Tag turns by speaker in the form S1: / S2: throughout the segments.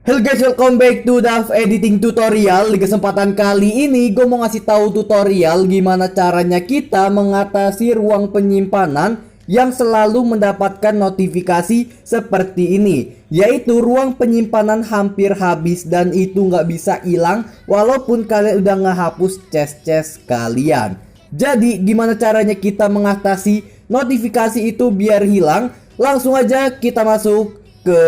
S1: Halo guys, welcome back to DAV Editing Tutorial. Di kesempatan kali ini gue mau ngasih tahu tutorial gimana caranya kita mengatasi ruang penyimpanan yang selalu mendapatkan notifikasi seperti ini, yaitu ruang penyimpanan hampir habis dan itu nggak bisa hilang walaupun kalian udah ngehapus cache kalian. Jadi gimana caranya kita mengatasi notifikasi itu biar hilang? Langsung aja kita masuk ke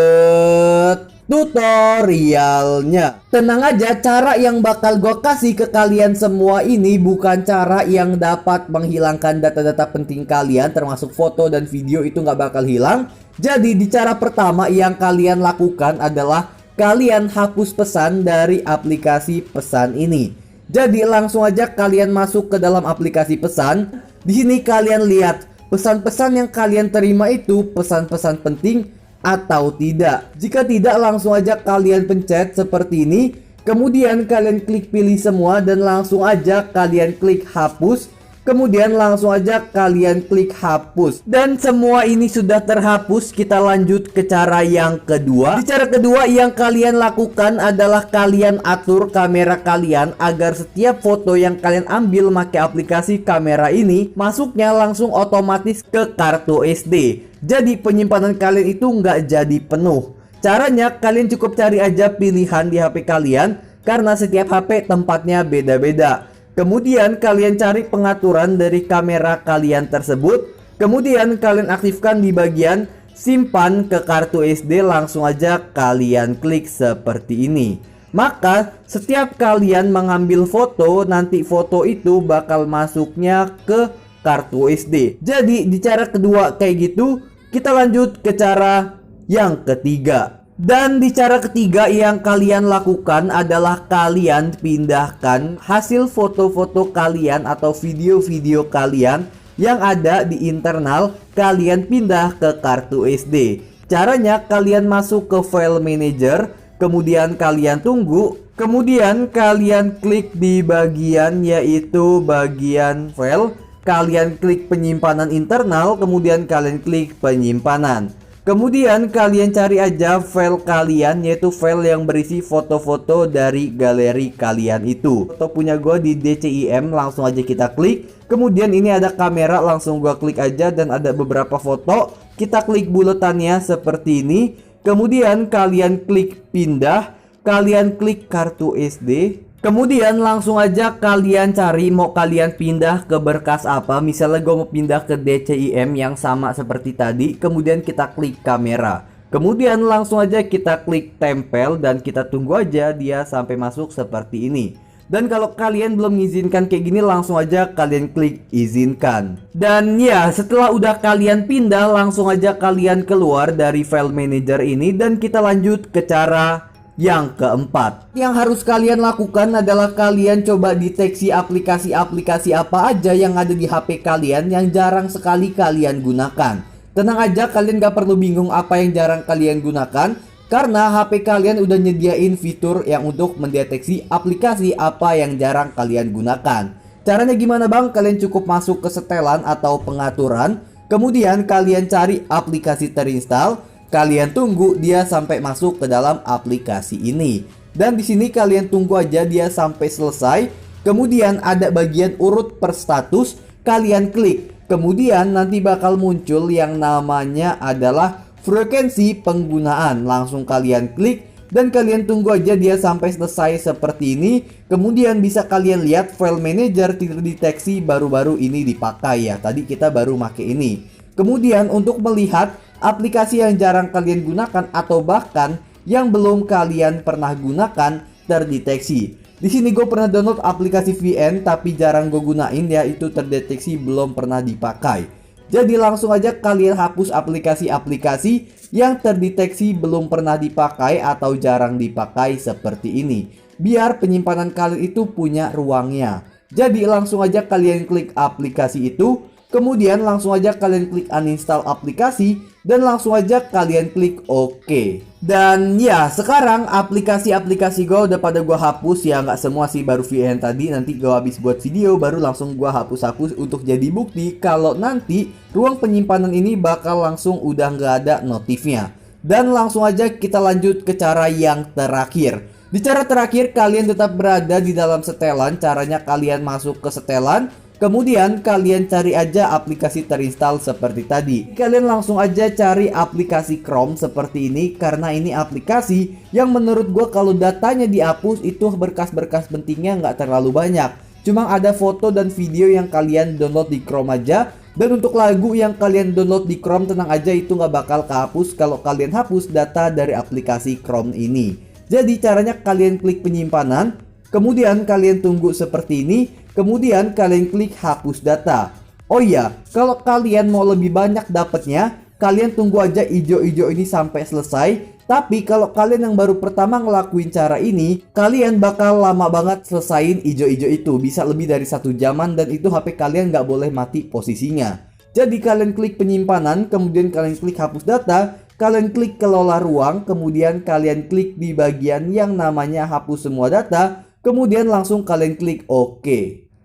S1: tutorialnya. Tenang aja, cara yang bakal gue kasih ke kalian semua ini bukan cara yang dapat menghilangkan data-data penting kalian, termasuk foto dan video itu nggak bakal hilang. Jadi di cara pertama yang kalian lakukan adalah kalian hapus pesan dari aplikasi pesan ini. Jadi langsung aja kalian masuk ke dalam aplikasi pesan. Di sini kalian lihat pesan-pesan yang kalian terima itu pesan-pesan penting atau tidak. Jika tidak, langsung aja kalian pencet seperti ini. Kemudian kalian klik pilih semua dan langsung aja kalian klik hapus. Kemudian langsung aja kalian klik hapus. Dan semua ini sudah terhapus. Kita lanjut ke cara yang kedua. Di cara kedua yang kalian lakukan adalah kalian atur kamera kalian agar setiap foto yang kalian ambil pakai aplikasi kamera ini masuknya langsung otomatis ke kartu SD. Jadi penyimpanan kalian itu nggak jadi penuh. Caranya kalian cukup cari aja pilihan di HP kalian karena setiap HP tempatnya beda-beda. Kemudian kalian cari pengaturan dari kamera kalian tersebut. Kemudian kalian aktifkan di bagian simpan ke kartu SD. Langsung aja kalian klik seperti ini. Maka setiap kalian mengambil foto, nanti foto itu bakal masuknya ke kartu SD. Jadi di cara kedua kayak gitu. Kita lanjut ke cara yang ketiga. Dan di cara ketiga yang kalian lakukan adalah kalian pindahkan hasil foto-foto kalian atau video-video kalian yang ada di internal, kalian pindah ke kartu SD. Caranya kalian masuk ke file manager, kemudian kalian tunggu, kemudian kalian klik di bagian yaitu bagian file. Kalian klik penyimpanan internal, kemudian kalian klik penyimpanan. Kemudian kalian cari aja file kalian, yaitu file yang berisi foto-foto dari galeri kalian itu. Foto punya gue di DCIM, langsung aja kita klik. Kemudian ini ada kamera, langsung gue klik aja dan ada beberapa foto. Kita klik buletannya seperti ini. Kemudian kalian klik pindah, kalian klik kartu SD. Kemudian langsung aja kalian cari mau kalian pindah ke berkas apa. Misalnya gue mau pindah ke DCIM yang sama seperti tadi. Kemudian kita klik kamera. Kemudian langsung aja kita klik tempel dan kita tunggu aja dia sampai masuk seperti ini. Dan kalau kalian belum mengizinkan kayak gini, langsung aja kalian klik izinkan. Dan ya, setelah udah kalian pindah, langsung aja kalian keluar dari file manager ini. Dan kita lanjut ke cara yang keempat. Yang harus kalian lakukan adalah kalian coba deteksi aplikasi-aplikasi apa aja yang ada di HP kalian yang jarang sekali kalian gunakan. Tenang aja, kalian gak perlu bingung apa yang jarang kalian gunakan, karena HP kalian udah nyediain fitur yang untuk mendeteksi aplikasi apa yang jarang kalian gunakan. Caranya gimana bang? Kalian cukup masuk ke setelan atau pengaturan, kemudian kalian cari aplikasi terinstall. Kalian tunggu dia sampai masuk ke dalam aplikasi ini. Dan di sini kalian tunggu aja dia sampai selesai. Kemudian ada bagian urut per status, kalian klik. Kemudian nanti bakal muncul yang namanya adalah frekuensi penggunaan. Langsung kalian klik dan kalian tunggu aja dia sampai selesai seperti ini. Kemudian bisa kalian lihat file manager terdeteksi baru-baru ini dipakai ya. Tadi kita baru pakai ini. Kemudian untuk melihat aplikasi yang jarang kalian gunakan atau bahkan yang belum kalian pernah gunakan terdeteksi. Di sini gue pernah download aplikasi VN tapi jarang gue gunain, yaitu terdeteksi belum pernah dipakai. Jadi langsung aja kalian hapus aplikasi-aplikasi yang terdeteksi belum pernah dipakai atau jarang dipakai seperti ini. Biar penyimpanan kalian itu punya ruangnya. Jadi langsung aja kalian klik aplikasi itu. Kemudian langsung aja kalian klik uninstall aplikasi dan langsung aja kalian klik OK. Dan ya, sekarang aplikasi-aplikasi gue udah pada gue hapus ya, nggak semua sih, baru VN tadi. Nanti gue habis buat video baru langsung gue hapus-hapus untuk jadi bukti kalau nanti ruang penyimpanan ini bakal langsung udah nggak ada notifnya. Dan langsung aja kita lanjut ke cara yang terakhir. Di cara terakhir kalian tetap berada di dalam setelan. Caranya kalian masuk ke setelan, kemudian kalian cari aja aplikasi terinstall seperti tadi. Kalian langsung aja cari aplikasi Chrome seperti ini, karena ini aplikasi yang menurut gue kalau datanya dihapus itu berkas-berkas pentingnya nggak terlalu banyak. Cuma ada foto dan video yang kalian download di Chrome aja. Dan untuk lagu yang kalian download di Chrome, tenang aja itu nggak bakal kehapus kalau kalian hapus data dari aplikasi Chrome ini. Jadi caranya kalian klik penyimpanan, kemudian kalian tunggu seperti ini, kemudian kalian klik hapus data. Oh iya, kalau kalian mau lebih banyak dapatnya, kalian tunggu aja hijau-hijau ini sampai selesai. Tapi kalau kalian yang baru pertama ngelakuin cara ini, kalian bakal lama banget selesain hijau-hijau itu. Bisa lebih dari 1 jaman dan itu HP kalian nggak boleh mati posisinya. Jadi kalian klik penyimpanan, kemudian kalian klik hapus data, kalian klik kelola ruang, kemudian kalian klik di bagian yang namanya hapus semua data, kemudian langsung kalian klik OK.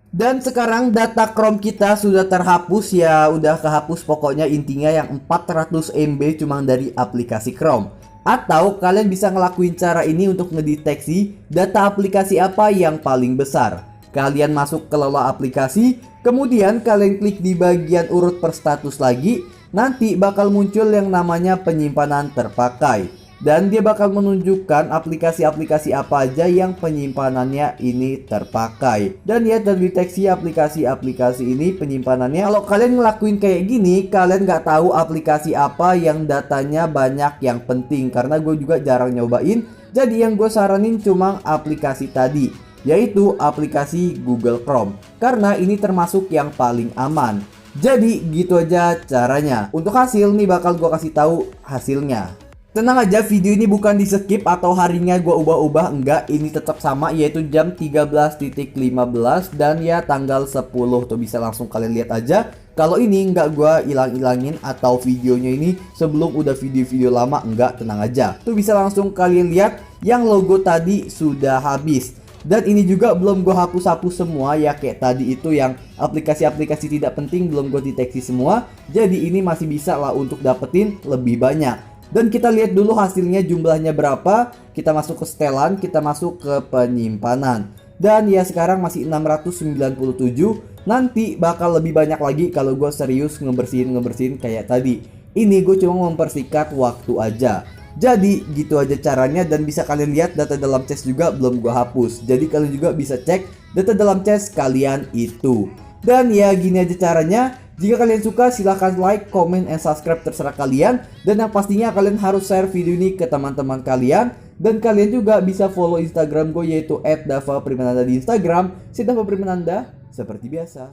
S1: Dan sekarang data Chrome kita sudah terhapus ya, udah kehapus pokoknya intinya yang 400 MB cuma dari aplikasi Chrome. Atau kalian bisa ngelakuin cara ini untuk ngedeteksi data aplikasi apa yang paling besar. Kalian masuk ke kelola aplikasi, kemudian kalian klik di bagian urut per status lagi, nanti bakal muncul yang namanya penyimpanan terpakai. Dan dia bakal menunjukkan aplikasi-aplikasi apa aja yang penyimpanannya ini terpakai. Dan ya terdeteksi aplikasi-aplikasi ini penyimpanannya. Kalau kalian ngelakuin kayak gini, kalian nggak tahu aplikasi apa yang datanya banyak yang penting. Karena gue juga jarang nyobain. Jadi yang gue saranin cuma aplikasi tadi, yaitu aplikasi Google Chrome. Karena ini termasuk yang paling aman. Jadi gitu aja caranya. Untuk hasil nih bakal gue kasih tahu hasilnya. Tenang aja, video ini bukan di skip atau harinya gue ubah-ubah, enggak, ini tetap sama yaitu jam 13.15 dan ya tanggal 10 tuh bisa langsung kalian lihat aja. Kalau ini enggak gue hilang-hilangin atau videonya ini sebelum udah video-video lama, enggak, tenang aja. Tuh bisa langsung kalian lihat yang logo tadi sudah habis. Dan ini juga belum gue hapus-hapus semua ya, kayak tadi itu yang aplikasi-aplikasi tidak penting belum gue deteksi semua. Jadi ini masih bisa lah untuk dapetin lebih banyak. Dan kita lihat dulu hasilnya jumlahnya berapa. Kita masuk ke setelan, kita masuk ke penyimpanan. Dan ya sekarang masih 697. Nanti bakal lebih banyak lagi kalau gue serius ngebersihin kayak tadi. Ini gue cuma mempersingkat waktu aja. Jadi gitu aja caranya, dan bisa kalian lihat data dalam cache juga belum gue hapus. Jadi kalian juga bisa cek data dalam cache kalian itu. Dan ya gini aja caranya. Jika kalian suka silahkan like, comment, and subscribe terserah kalian. Dan yang pastinya kalian harus share video ini ke teman-teman kalian. Dan kalian juga bisa follow Instagram gue yaitu @dava_primananda di Instagram. Si Dava Primananda seperti biasa.